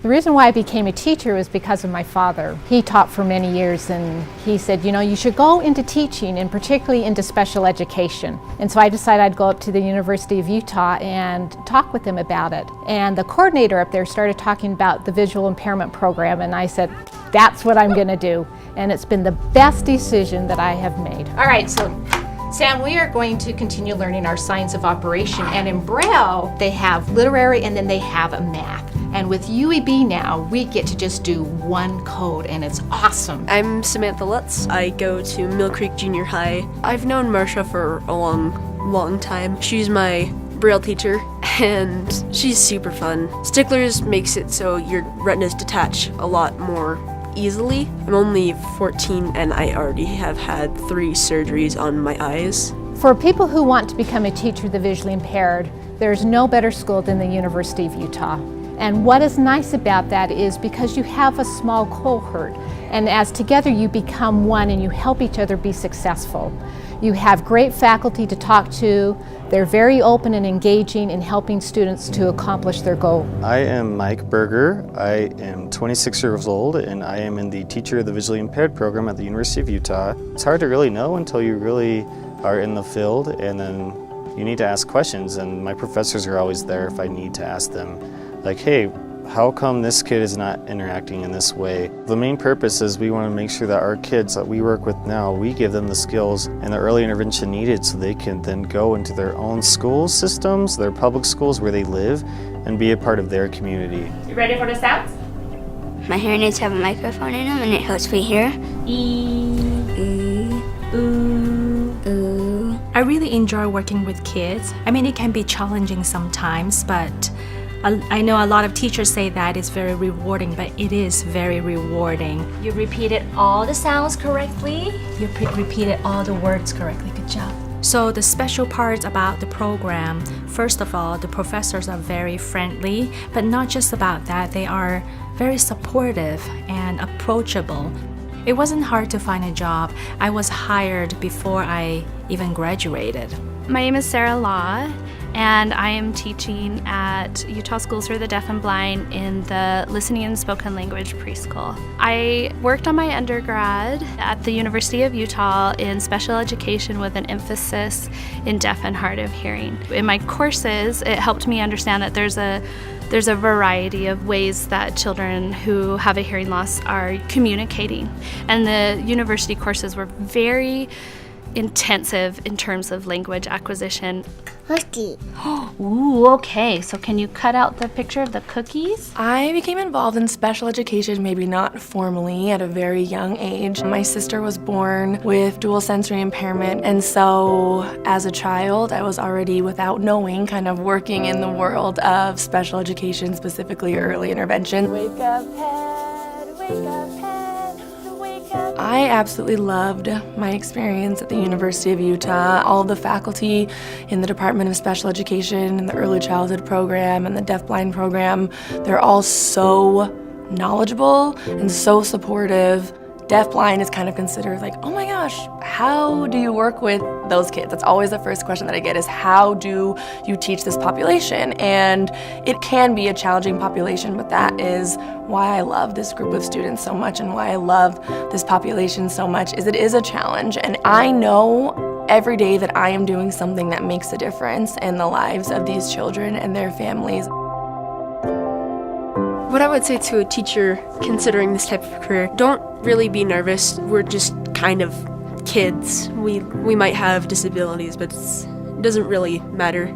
The reason why I became a teacher was because of my father. He taught for many years, and he said, you know, you should go into teaching, and particularly into special education. And so I decided I'd go up to the University of Utah and talk with them about it. And the coordinator up there started talking about the visual impairment program, and I said, that's what I'm going to do. And it's been the best decision that I have made. All right, so Sam, we are going to continue learning our signs of operation, and in Braille they have literary and then they have a math. And with UEB now, we get to just do one code, and it's awesome. I'm Samantha Lutz. I go to Mill Creek Junior High. I've known Marcia for a long time. She's my Braille teacher, and she's super fun. Sticklers makes it so your retinas detach a lot more easily. I'm only 14 and I already have had 3 surgeries on my eyes. For people who want to become a teacher of the visually impaired, there's no better school than the University of Utah. And what is nice about that is because you have a small cohort, and as together you become one and you help each other be successful. You have great faculty to talk to. They're very open and engaging in helping students to accomplish their goal. I am Mike Berger. I am 26 years old, and I am in the Teacher of the Visually Impaired program at the University of Utah. It's hard to really know until you really are in the field, and then you need to ask questions, and my professors are always there if I need to ask them. Like, hey, how come this kid is not interacting in this way? The main purpose is we want to make sure that our kids that we work with now, we give them the skills and the early intervention needed so they can then go into their own school systems, their public schools where they live, and be a part of their community. You ready for the sounds? My hearing aids have a microphone in them, and it helps me hear. Ooh. I really enjoy working with kids. I mean, it can be challenging sometimes, but I know a lot of teachers say that it's very rewarding, but it is very rewarding. You repeated all the sounds correctly. You repeated all the words correctly. Good job. So the special parts about the program, first of all, the professors are very friendly, but not just about that, they are very supportive and approachable. It wasn't hard to find a job. I was hired before I even graduated. My name is Sarah Law, and I am teaching at Utah Schools for the Deaf and Blind in the Listening and Spoken Language preschool. I worked on my undergrad at the University of Utah in special education with an emphasis in deaf and hard of hearing. In my courses, it helped me understand that there's a variety of ways that children who have a hearing loss are communicating. And the university courses were very intensive in terms of language acquisition. Cookie. Ooh, okay. So can you cut out the picture of the cookies? I became involved in special education, maybe not formally, at a very young age. My sister was born with dual sensory impairment, and so as a child, I was already, without knowing, kind of working in the world of special education, specifically early intervention. Wake up, head, wake up, head. I absolutely loved my experience at the University of Utah. All of the faculty in the Department of Special Education and the Early Childhood program and the Deaf-Blind program, they're all so knowledgeable and so supportive. Deaf-blind is kind of considered like, oh my gosh, how do you work with those kids? That's always the first question that I get is, how do you teach this population? And it can be a challenging population, but that is why I love this group of students so much and why I love this population so much, is it is a challenge. And I know every day that I am doing something that makes a difference in the lives of these children and their families. What I would say to a teacher considering this type of career, don't really be nervous. We're just kind of kids. We might have disabilities, but it doesn't really matter.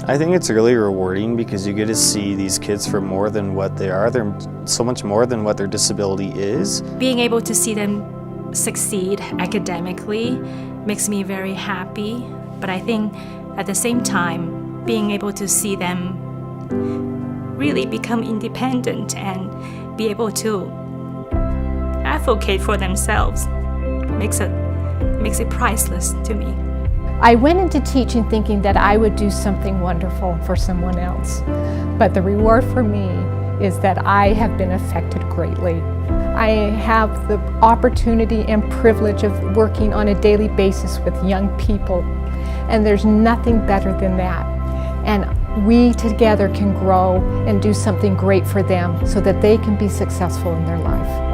I think it's really rewarding because you get to see these kids for more than what they are. They're so much more than what their disability is. Being able to see them succeed academically makes me very happy, but I think at the same time, being able to see them really become independent and be able to advocate for themselves makes it priceless to me. I went into teaching thinking that I would do something wonderful for someone else, but the reward for me is that I have been affected greatly. I have the opportunity and privilege of working on a daily basis with young people, and there's nothing better than that. And we together can grow and do something great for them so that they can be successful in their life.